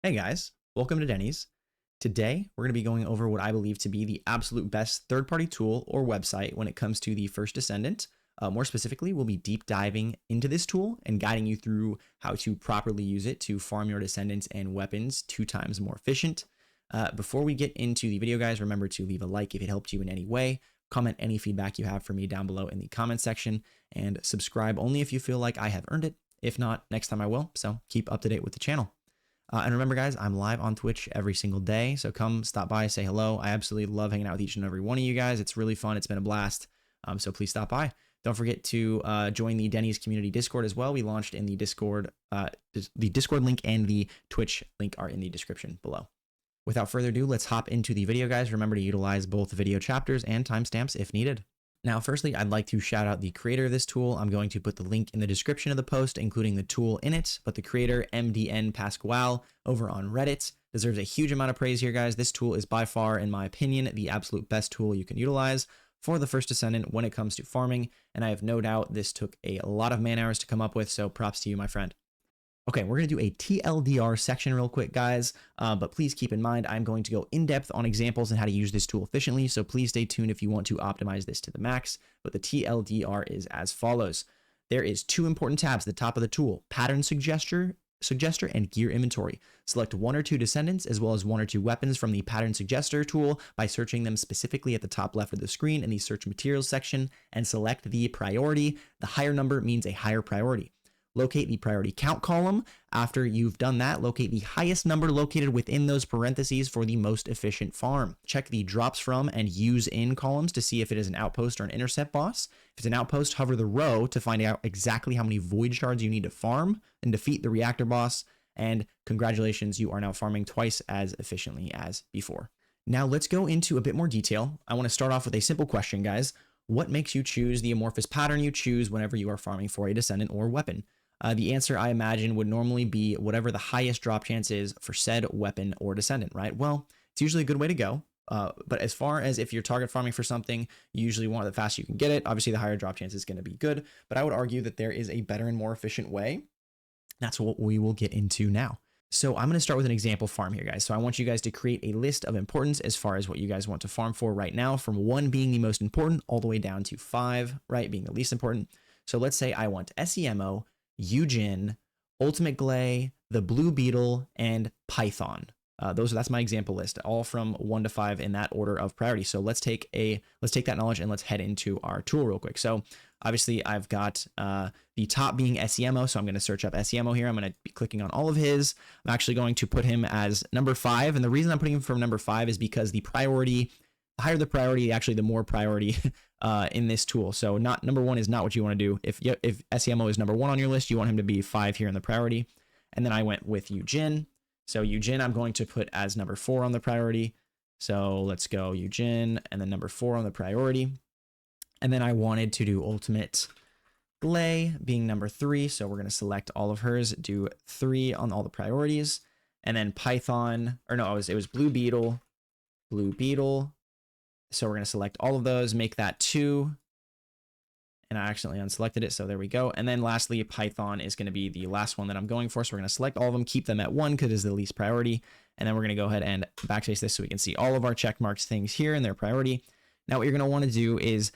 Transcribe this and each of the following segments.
Hey guys, welcome to Denny's. Today, we're going to be going over what I believe to be the absolute best third-party tool or website when it comes to the first Descendant. More specifically, we'll be deep diving into this tool and guiding you through how to properly use it to farm your Descendants and weapons 2 times more efficient. Before we get into the video, guys, remember to leave a like if it helped you in any way, comment any feedback you have for me down below in the comment section, and subscribe only if you feel like I have earned it. If not, next time I will, so keep up to date with the channel. And remember, guys, I'm live on Twitch every single day, so come stop by, say hello. I absolutely love hanging out with each and every one of you guys. It's really fun. It's been a blast. So please stop by. Don't forget to join the Denny's community Discord as well. We launched in the Discord. The Discord link and the Twitch link are in the description below. Without further ado, let's hop into the video, guys. Remember to utilize both video chapters and timestamps if needed. Now, firstly, I'd like to shout out the creator of this tool. I'm going to put the link in the description of the post, including the tool in it, but the creator, MDN Pasquale, over on Reddit, deserves a huge amount of praise here, guys. This tool is by far, in my opinion, the absolute best tool you can utilize for the first Descendant when it comes to farming, and I have no doubt this took a lot of man hours to come up with, so props to you, my friend. Okay, we're going to do a TLDR section real quick, guys, but please keep in mind I'm going to go in depth on examples and how to use this tool efficiently, so please stay tuned if you want to optimize this to the max, but the TLDR is as follows. There is 2 important tabs at the top of the tool, Pattern Suggester and Gear Inventory. Select 1 or 2 Descendants as well as 1 or 2 weapons from the Pattern Suggester tool by searching them specifically at the top left of the screen in the Search Materials section and select the priority. The higher number means a higher priority. Locate the priority count column. After you've done that, locate the highest number located within those parentheses for the most efficient farm. Check the drops from and use in columns to see if it is an outpost or an intercept boss. If it's an outpost, hover the row to find out exactly how many void shards you need to farm and defeat the reactor boss. And congratulations, you are now farming twice as efficiently as before. Now let's go into a bit more detail. I want to start off with a simple question, guys. What makes you choose the amorphous pattern you choose whenever you are farming for a Descendant or weapon? The answer, I imagine, would normally be whatever the highest drop chance is for said weapon or Descendant, right? Well, it's usually a good way to go. But as far as if you're target farming for something, you usually want the faster you can get it. Obviously, the higher drop chance is going to be good. But I would argue that there is a better and more efficient way. That's what we will get into now. So I'm going to start with an example farm here, guys. So I want you guys to create a list of importance as far as what you guys want to farm for right now, from 1 being the most important all the way down to 5, right, being the least important. So let's say I want SEMO, Eugen, Ultimate Glay, the Blue Beetle, and Python. That's my example list, all from 1 to 5 in that order of priority. So let's take that knowledge and let's head into our tool real quick. So obviously I've got the top being SEMO, so I'm going to search up SEMO here. I'm going to be clicking on all of his. I'm actually going to put him as number 5, and the reason I'm putting him from number 5 is because the higher the priority, actually the more priority in this tool. So not number 1 is not what you want to do. If SEMO is number 1 on your list, you want him to be 5 here in the priority. And then I went with Eugen. So Eugen I'm going to put as number 4 on the priority. So let's go Eugen and then number 4 on the priority. And then I wanted to do Ultimate Glay being number 3. So we're going to select all of hers, do 3 on all the priorities. And then Python, or no, it was Blue Beetle. So we're going to select all of those, make that 2. And I accidentally unselected it, so there we go. And then lastly, Python is going to be the last one that I'm going for. So we're going to select all of them, keep them at 1 because it is the least priority. And then we're going to go ahead and backspace this so we can see all of our check marks things here in their priority. Now what you're going to want to do is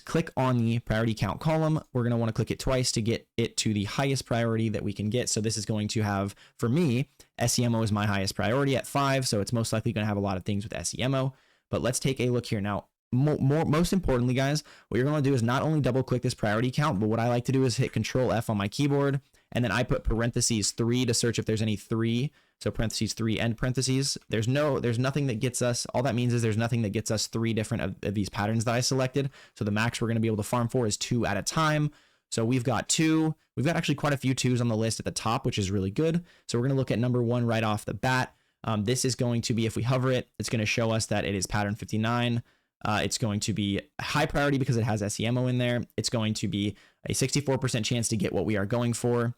click on the priority count column. We're going to want to click it twice to get it to the highest priority that we can get. So this is going to have, for me, SEMO is my highest priority at 5. So it's most likely going to have a lot of things with SEMO. But let's take a look here. Now, most importantly, guys, what you're going to do is not only double click this priority count, but what I like to do is hit Control F on my keyboard. And then I put parentheses 3 to search if there's any 3. So parentheses 3 and parentheses. There's nothing that gets us. All that means is there's nothing that gets us 3 different of these patterns that I selected. So the max we're going to be able to farm for is 2 at a time. So we've got 2. We've got actually quite a few 2s on the list at the top, which is really good. So we're going to look at number 1 right off the bat. This is going to be, if we hover it, it's going to show us that it is pattern 59. It's going to be a high priority because it has SEMO in there. It's going to be a 64% chance to get what we are going for,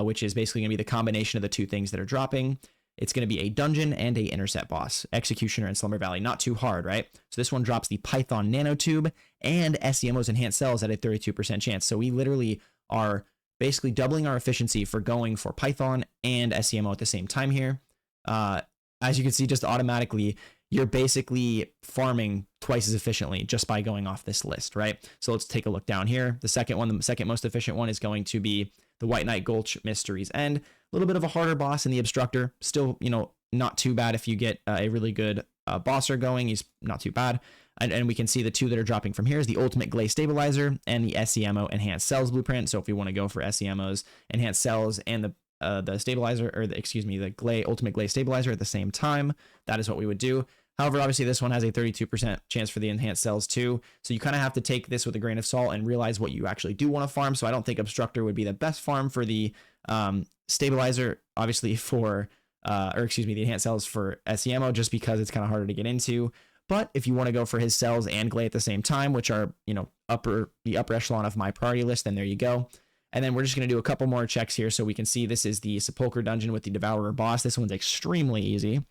which is basically going to be the combination of the 2 things that are dropping. It's going to be a dungeon and a intercept boss, Executioner and Slumber Valley. Not too hard, right? So this one drops the Python nanotube and SEMO's enhanced cells at a 32% chance. So we literally are basically doubling our efficiency for going for Python and SEMO at the same time here. as you can see, just automatically, you're basically farming twice as efficiently just by going off this list, right? So let's take a look down here. The second most efficient one is going to be the White Knight Gulch Mysteries End. A little bit of a harder boss in the Obstructor. Still, not too bad if you get a really good bosser going. He's not too bad. And we can see the two that are dropping from here is the Ultimate Glay Stabilizer and the SEMO Enhanced Cells Blueprint. So if we want to go for SEMO's Enhanced Cells and the stabilizer, or the Ultimate Glay Stabilizer at the same time, that is what we would do. However, obviously this one has a 32% chance for the enhanced cells too. So you kind of have to take this with a grain of salt and realize what you actually do want to farm. So I don't think Obstructor would be the best farm for the stabilizer, obviously for, the enhanced cells for SEMO, just because it's kind of harder to get into. But if you want to go for his cells and Glay at the same time, which are, the upper echelon of my priority list, then there you go. And then we're just going to do a couple more checks here so we can see this is the Sepulchre Dungeon with the Devourer boss. This one's extremely easy.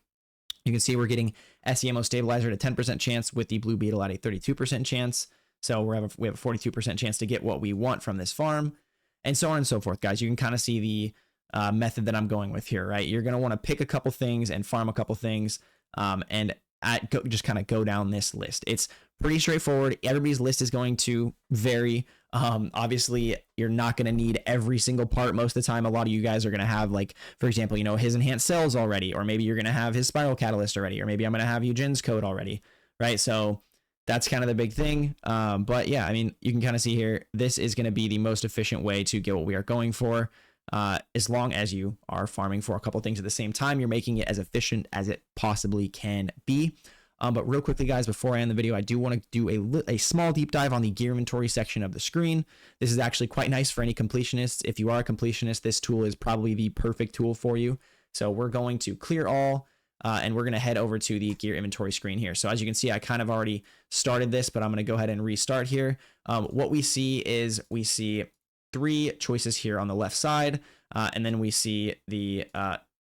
You can see we're getting SEMO Stabilizer at a 10% chance with the Blue Beetle at a 32% chance. So we have a 42% chance to get what we want from this farm, and so on and so forth, guys. You can kind of see the method that I'm going with here, right? You're going to want to pick a couple things and farm a couple things, and just kind of go down this list. It's pretty straightforward. Everybody's list is going to vary. Obviously, you're not going to need every single part most of the time. A lot of you guys are going to have, like, for example, his enhanced cells already, or maybe you're going to have his spiral catalyst already, or maybe I'm going to have Eugen's code already, right? So that's kind of the big thing. But yeah, I mean, you can kind of see here, this is going to be the most efficient way to get what we are going for. As long as you are farming for a couple things at the same time, you're making it as efficient as it possibly can be. But real quickly, guys, before I end the video, I do want to do a small deep dive on the gear inventory section of the screen. This is actually quite nice for any completionists. If you are a completionist, this tool is probably the perfect tool for you. So we're going to clear all, and we're going to head over to the gear inventory screen here. So as you can see, I kind of already started this, but I'm going to go ahead and restart here. What we see is we see 3 choices here on the left side, and then we see the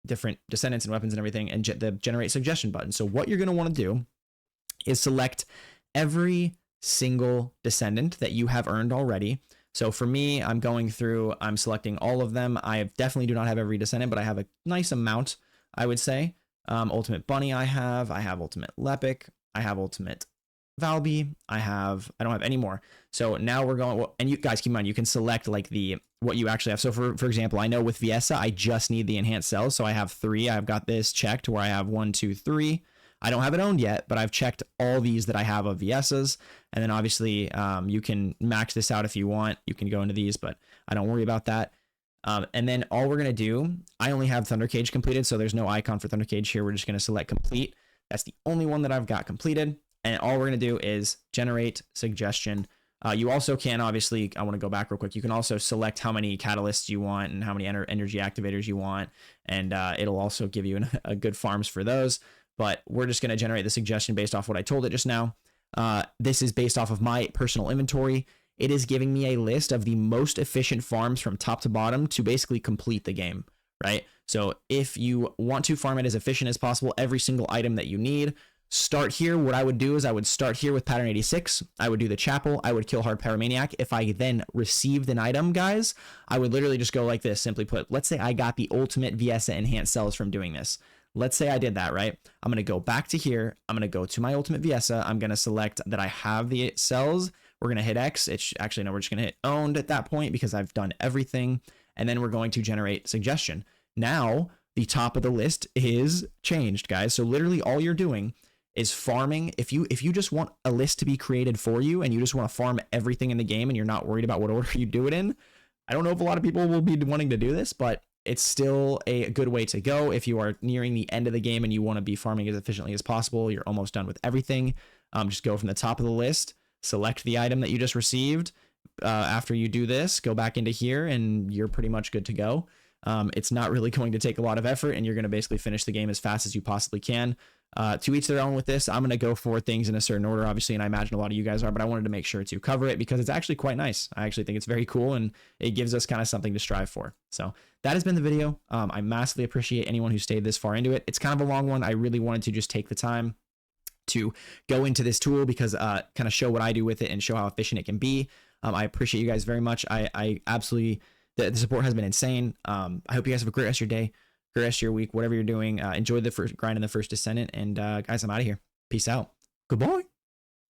different descendants and weapons and everything, and the generate suggestion button. So what you're going to want to do is select every single descendant that you have earned already. So for me, I'm selecting all of them. I definitely do not have every descendant, but I have a nice amount, I would say. Ultimate Bunny I have Ultimate Lepic, I have Ultimate Valby, I don't have any more. So now we're going, and you guys keep in mind, you can select like what you actually have. So for example, I know with Viessa, I just need the enhanced cells. So I have 3. I've got this checked where I have 1, 2, 3. I don't have it owned yet, but I've checked all these that I have of Viessas. And then obviously you can max this out if you want. You can go into these, but I don't worry about that. And then all we're going to do, I only have Thunder Cage completed, so there's no icon for Thunder Cage here. We're just going to select complete. That's the only one that I've got completed. And all we're going to do is generate suggestion. You also can, obviously, I want to go back real quick. You can also select how many catalysts you want and how many energy activators you want. And it'll also give you a good farms for those. But we're just going to generate the suggestion based off what I told it just now. This is based off of my personal inventory. It is giving me a list of the most efficient farms from top to bottom to basically complete the game, right? So if you want to farm it as efficient as possible, every single item that you need, start here. What I would do is I would start here with pattern 86. I would do the chapel. I would kill hard pyromaniac. If I then received an item, guys, I would literally just go like this. Simply put, let's say I got the ultimate Viessa enhanced cells from doing this. Let's say I did that, right? I'm going to go back to here. I'm going to go to my ultimate Viessa. I'm going to select that I have the cells. We're going to hit X. It's actually, no, we're just going to hit owned at that point because I've done everything. And then we're going to generate suggestion. Now the top of the list is changed, guys. So literally all you're doing is farming. If you just want a list to be created for you and you just want to farm everything in the game and you're not worried about what order you do it in, I don't know if a lot of people will be wanting to do this, but it's still a good way to go. If you are nearing the end of the game and you want to be farming as efficiently as possible, you're almost done with everything. Just go from the top of the list, select the item that you just received. After you do this, go back into here and you're pretty much good to go. It's not really going to take a lot of effort and you're going to basically finish the game as fast as you possibly can. To each their own with this. I'm going to go for things in a certain order, obviously, and I imagine a lot of you guys are, but I wanted to make sure to cover it because it's actually quite nice. I actually think it's very cool and it gives us kind of something to strive for. So that has been the video. I massively appreciate anyone who stayed this far into it. It's kind of a long one. I really wanted to just take the time to go into this tool because kind of show what I do with it and show how efficient it can be. I appreciate you guys very much. I absolutely, the support has been insane. I hope you guys have a great rest of your day. Great rest of your week, whatever you're doing. Enjoy the first grind in the first Descendant. And guys, I'm out of here. Peace out. Goodbye.